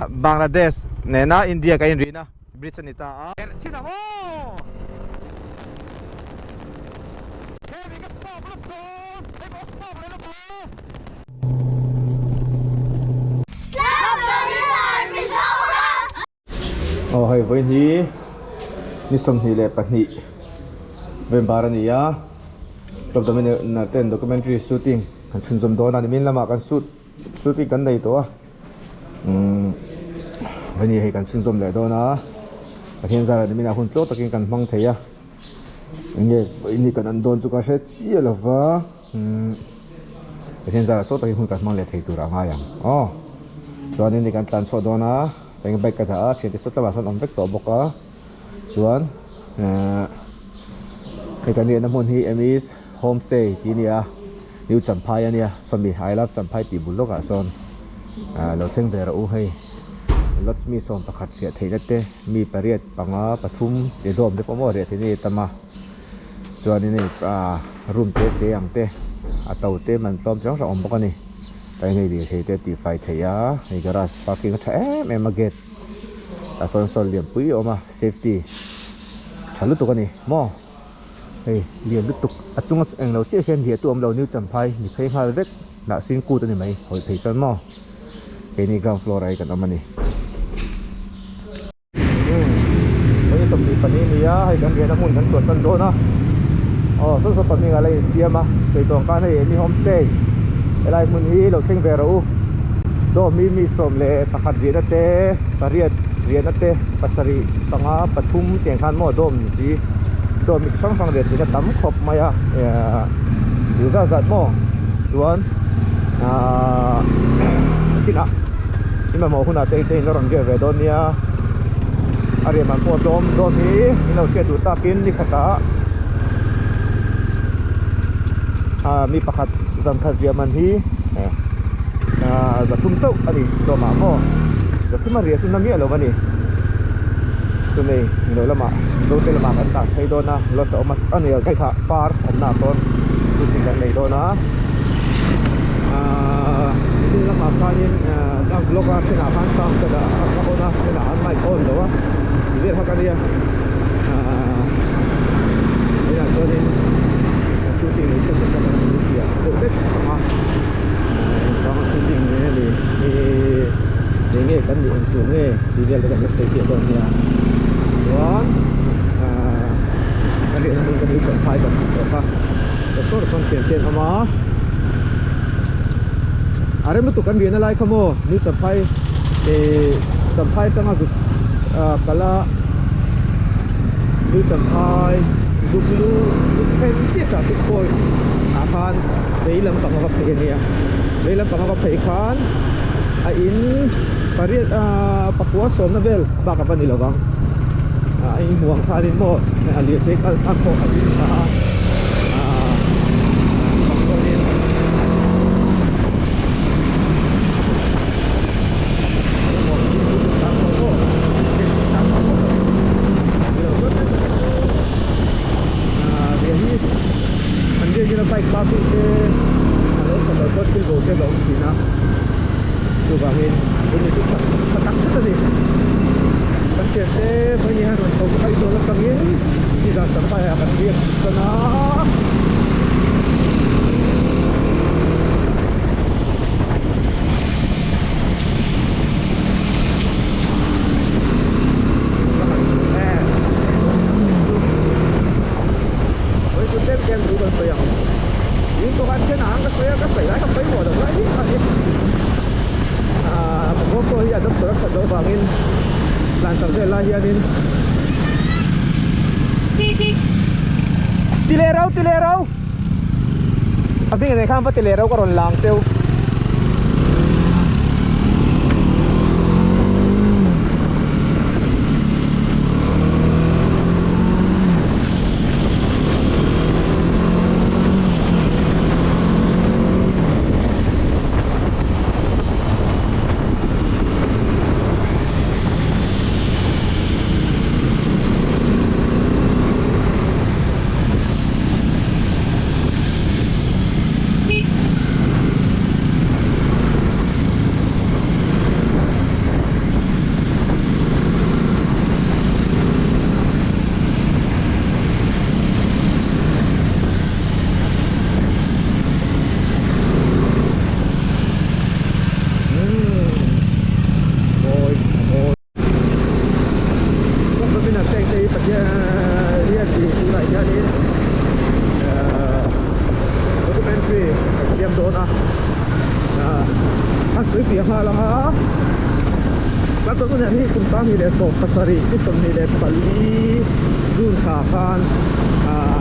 Bangladesh nena India kain rina Britanita China mo oh hai với hi ni som hi le pani ven barania trong đó mình là tên documentary shooting han chun zum do na min lama kan shooting kan nei toวันนี้ให้กันซึ่งสมเลยตัวนะประเทศไทยมีนาคนโตตะกินกันมั่งเทียนี่กันอันโดนจุกาเสียชีหรอวะประเทศไทยโตตะกินคนกันมั่งเลยที่ตัวเราง่ายอย่างอ๋อส่วนนี้กันตันโซดนะเป็นใบกระถาเชื่อที่สุดแต่ว่าส่วนอมเวกตัวบกอ่ะส่วนให้กันเรียนน้ำมันที่เอมิสโฮมสเตย์ที่นี่อ่ะนิวจัมพายเนี่ยส่วนมีไฮลับจัมพายตีบุลโลกอ่ะส่วนเราเชิงเดราอูให้รถมีส่งประคัดเสียทีนั่นเต้มีประเรียดปังปทุมเดี๋ยวโดมเดี๋ยวผมว่าเรียดที่นี่ตมาส่วนนี้รุ่มเตะอย่างเตะเต่าเตะมันต้มจังสองปกันนี่แต่ไงดีเตะตีไฟเทียในกระสปาร์กิ้งก็แท้แม่มาเกตแต่ส่วนเหลี่ยมปุ้ยออกมาเซฟตี้ฉันรู้ตัวกันนี่มอเฮ้ยเหลี่ยมรู้ตุกจุงเองเราเชี่ยเขียนเหลี่ยตัวเรานิ้วจำไพ่มีเพย์ฮาร์เวกหน้าซิงกูตัวนี้ไหมหอยเพย์ซันมอini ground floor ay kan naman ni. Ini sambil pani niya ay kan dia namun kan suasan do na. Oh so pani ngalay siya ma. So itong kan ay ini homestay. Elay mun hi lo ting vero. Do mi som le pakat dia nate pariat dia nate pasari tanga pathum tiang kan mo dom si. Do mi sang dia dia tam khop maya. Ya zat mo. Tuan kita ini mau kuna teh orang dia vedonia, ada yang mau dom ni, ini kita tu tapin ni kata, mi pakat zamkat dia manhi, zatum cau, ani dom apa, zatum mana dia tsunami alo mana ni, tu ni, ini lama, zote lama kan tak, hai dona, lot so mas, ani kai kha par, na son, tu tinggal ni dona. Ini lama kanin ang vlog at sinahan sa kada ako na sinahan may on daw hindi ha kaniya ayan so din shooting ito sa kada shooting ya perfect ang shooting ni kan di untuk ni dia dekat stay doon niya doon kan dia naman kan dito fight pa so content ama अरे मैं तो कन भी ना लाइक हमो न्यू चंपाई तंगा जुक कला न्यू चंपाई जुकलू जुकें ची ट्रैफिक कोई आखान बेलम पंगा का फेनिया बेलम पंगा का फेखान इन परियत पकुआ सोनबेल बाका पनी लवंग इन हुang खानिन mo na alitek ako Tapi ke kalau kau pilih ke dalam sini, tu bahagian ini tu tak tadi. Pencete penyiar macam kau itu orang tengin, tidak sampai akan dia sana. Itu tem yang bukan sayang. Itu kan kena angkat saya kan saya kan pergi modal lagi kan pokok dia ada surat satu bangin lancar saya lah ya din tilerau tapi ini kan apa tilerau koron langsung Soi pi ha la ha ka to na ni kum sa ni le so pasari ki som ni le pali jun kha khan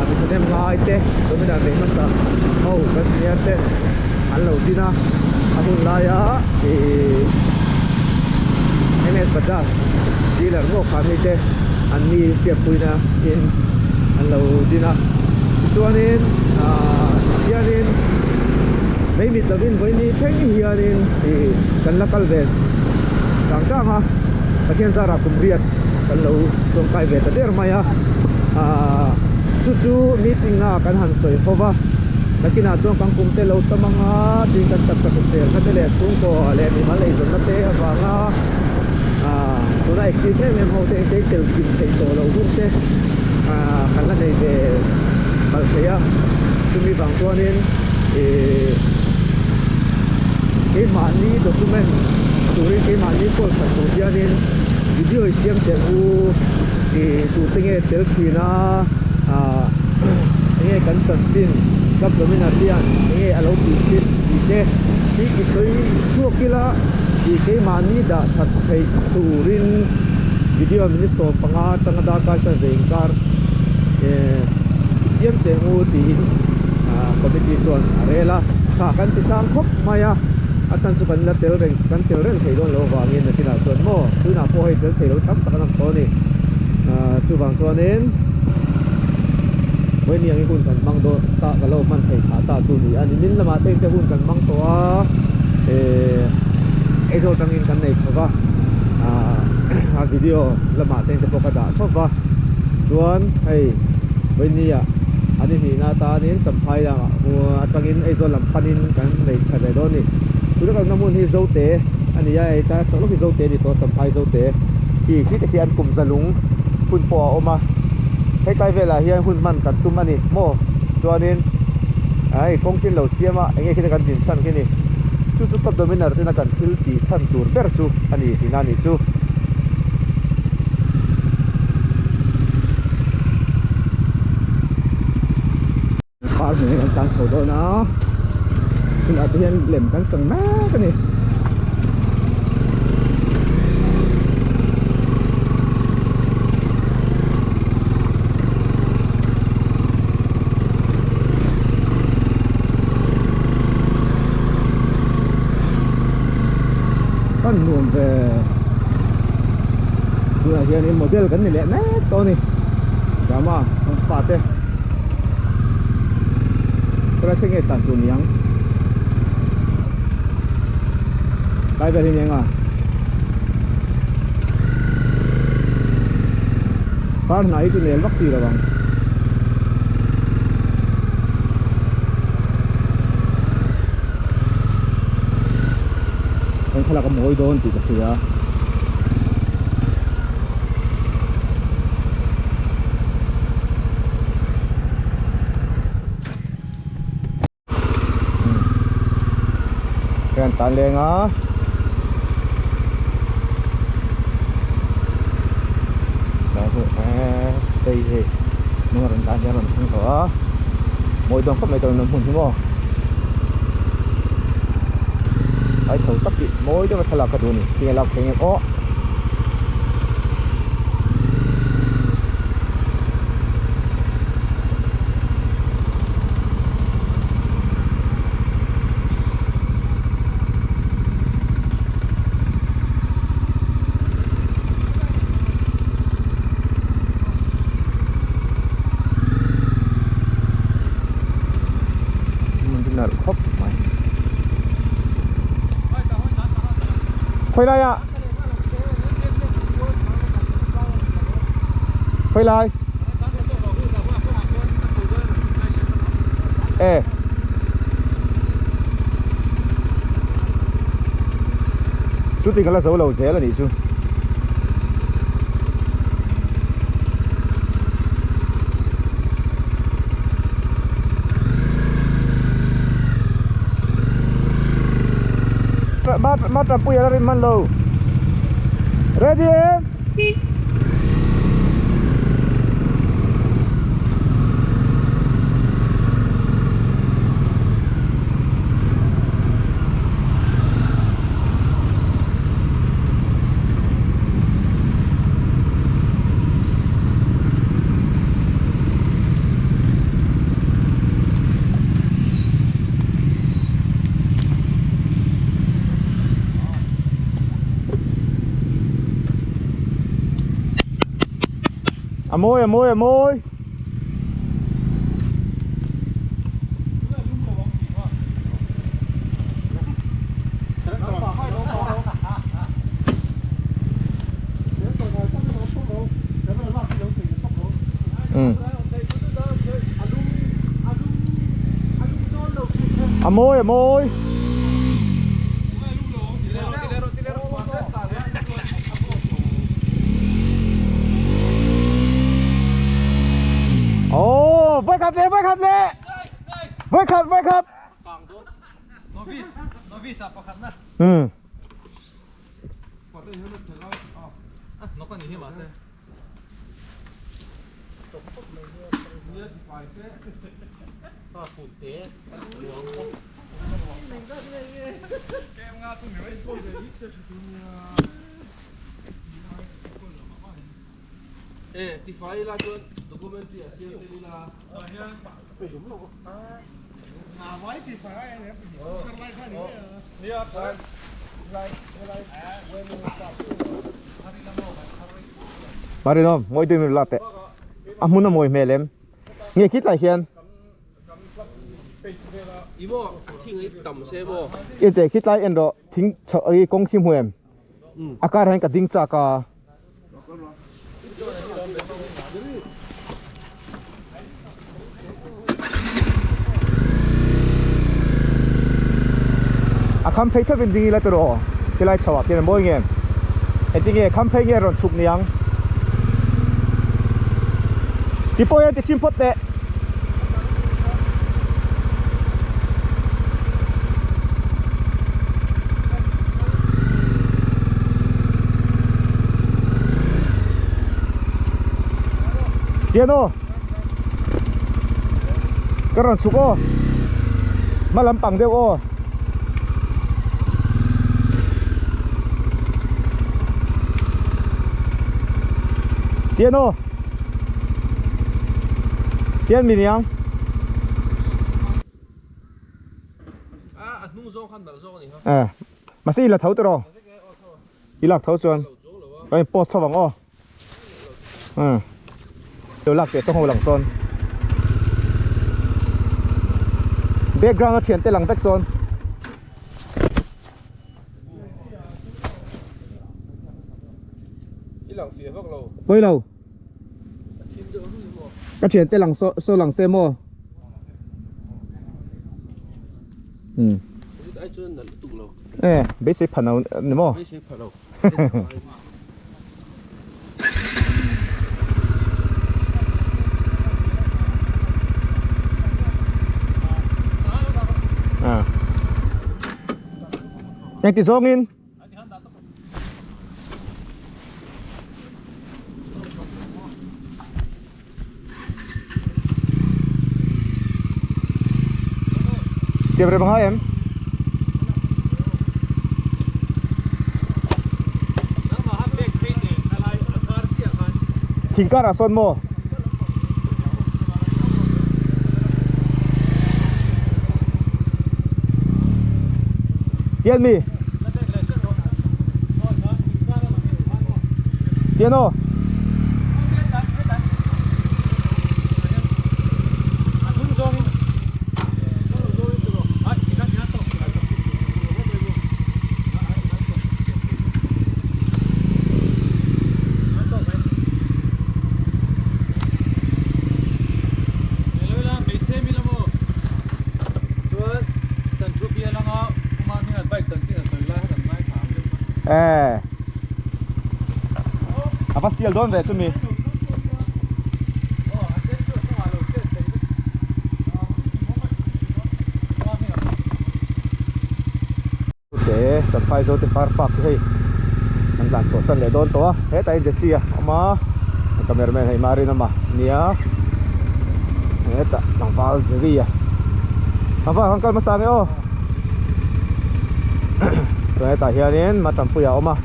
mi sa dem ngai te to mi da ve ma sa ho ka sniar te an lo dina ahun la ya MS Bajaj dealer mo kami te an ni pia puina in an lo dina chuanin hianin mấy mít đầu tiên với ni thấy hianin kan lakal ve tang tang ha pathian zara kum riat kan lo song kai ve ta der maya chu meeting na kan han soi khowa nakina chong kang kum te lo tamanga ding kan tak tak ser na te le chung ko le mi ma le zon na te awanga tuna exit he mem ho te tel kim te to lo hun te kan la nei ve kal khaya chumi bang chuanin cái mani document turi cái mani ko sa ko dianin video siam te u tu tinge tel china nge kan chan chin kap domina tian nge alo ti sit ti te ti isoi suakila cái mani da that thei turin video min so panga tanga da ka sa vengkar siam te u ti committee chuan arela kha kan ti tang khop maya achan chu kan la tel reng kan tel reng thei don lo wangin na tina chuan mo tu na po hei tel thei lo tam takanam to ni chu wang chuanin với niang hun kan mang do ta ka lo man thei tha ta chu ni ani min lama te te hun kan mang to e zo tangin kan nei chowa video lama te te pokada chowa chuan hei với nia ani hi na ta nin champhai la atangin e zo lam panin kan nei thare do ni tu ka namun hi zo te ani ya ta chalo hi zo te ni to champhai zo te hi te kian kum zalung hun po oma hei kai vela hian hun man kan tum ani mo chuanin ai kongtin lo siama enge khina kan din san khini chu top dominar te na kan thil ti chan tur ber chu ani tinani chu par ni kan tan chho do na kun atian lem kan chang na ka ni kan nuam ve kun atian model kan ni le na to ni jama ang pate kira senge tan tu niang kai beri niang par nai tu nel wakti ra bang kan khala ka moi don ti ka sia kan tan le nga ba ho tây he nó ran tan ya ran sang to moi dong khop mai to nam hun mo ai sau tắc bị moi do thala ka du ni ti la kheng o khóc mày quay lại ạ quay lại chú tình là dấu lầu rẽ là đi chú mata puya dari man lo ready môi môi ồ với khát lệ với khát Novice apa kan na? Nó còn gì mà xem? Ti fai la documenti assieme la Mari nom ngồi từ mình lát tệ muốn nó ngồi mè lem nghe kít lại hiền Ibo thing ấy tầm xe bo yên tệ kít lại yên đó thính sợ ấy công kim huềm akar hành cả đinh cha cả campaign tháp bên đi lại từ đó cái lại chào cái mỗi ngày em tiếng nghe campaign nghe rồi chụp niang đi po em đi chim pot đấy tiền ô cái rồi chụp ô mà làm bằng đều ô tiền ô tiền mình nhang nung zo kan dal zo ni ha mà xí là thấu tôi rồi đi lạc thấu chuan cái post thằng ô điều lạc để xong hồ lăng son background nó chuyển tới lăng vách son với lâu cái chuyện tên lăng so lăng xe mô bé sẽ phản nào nữa mô anh tí gió nghìn siap rin mga em tingkar ason mo yan mi yan o apa sial don về cho mình để sẵn phải rồi thì far park hay anh làm sổ sân để đón to hết tay để xia mà cameraman hay mari nama nia hết ta đang vào gì à apa hangkal masame o rồi ta hianin matam puya oma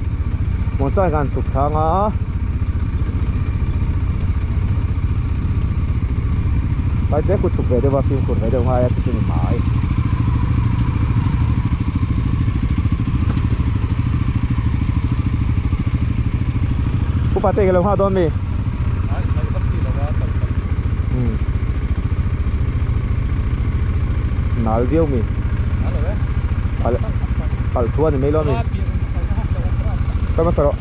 mon sai gan suk thanga tại thế cuộc chụp về đây và phim của về đây hai thì mình mãi Upate cái lồng hoa đón mi nal diêu mi pal thua ni mai lo mi pa masaro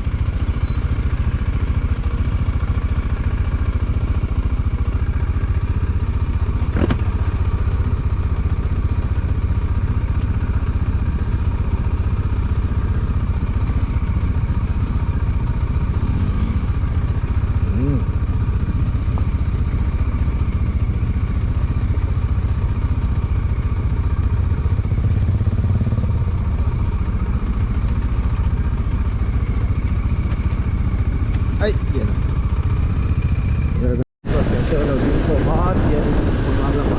ấy điện rồi rồi sẽ chơi đầu tiên của má tiền của má lắm mà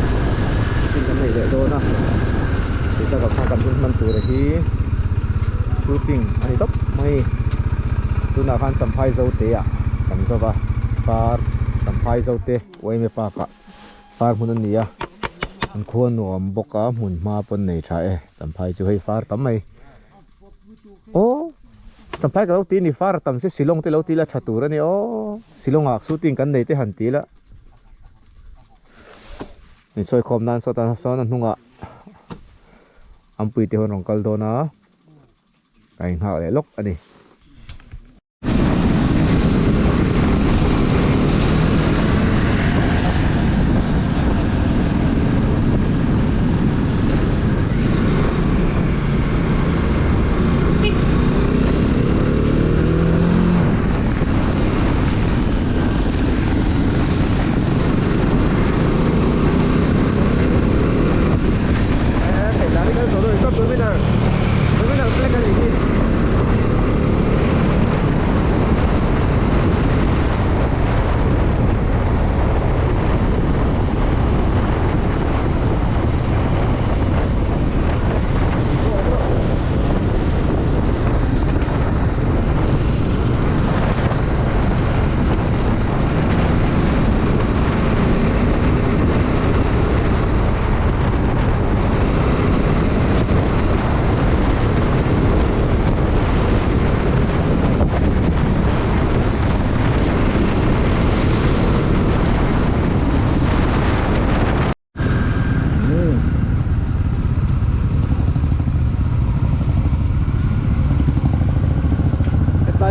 tin cái này để đôi na thì ta gặp thằng cầm chung năm tuổi thì shooting anh tóc mày tu nào khăn sampai dâu té à cầm sao ba par sampai dâu té quay mẹ pa cả par muốn anh à anh khuôn nuông bốc cá muốn ma pon này trái sampai chú hay par tắm mày ô sampai ka lauti ni far tam se silong te lauti la thatura ni o silong ak shooting kan nei te han ti la ni soi khom nan so ta so nan hunga ampui te hon rong kal do na kai ha le lok ani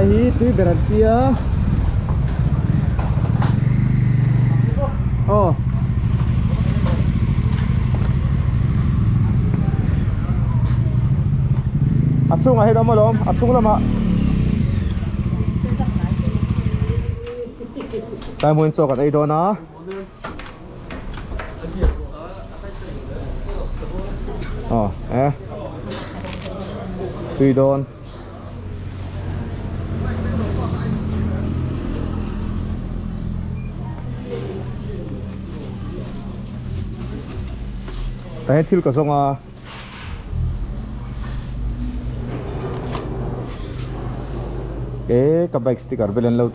hi tu berantia oh asung ahe dam malom asung lama tai mun so ka dai do na oh tùy đồn đấy thiêu cả sông à cái cặp bạch sticker bên lâu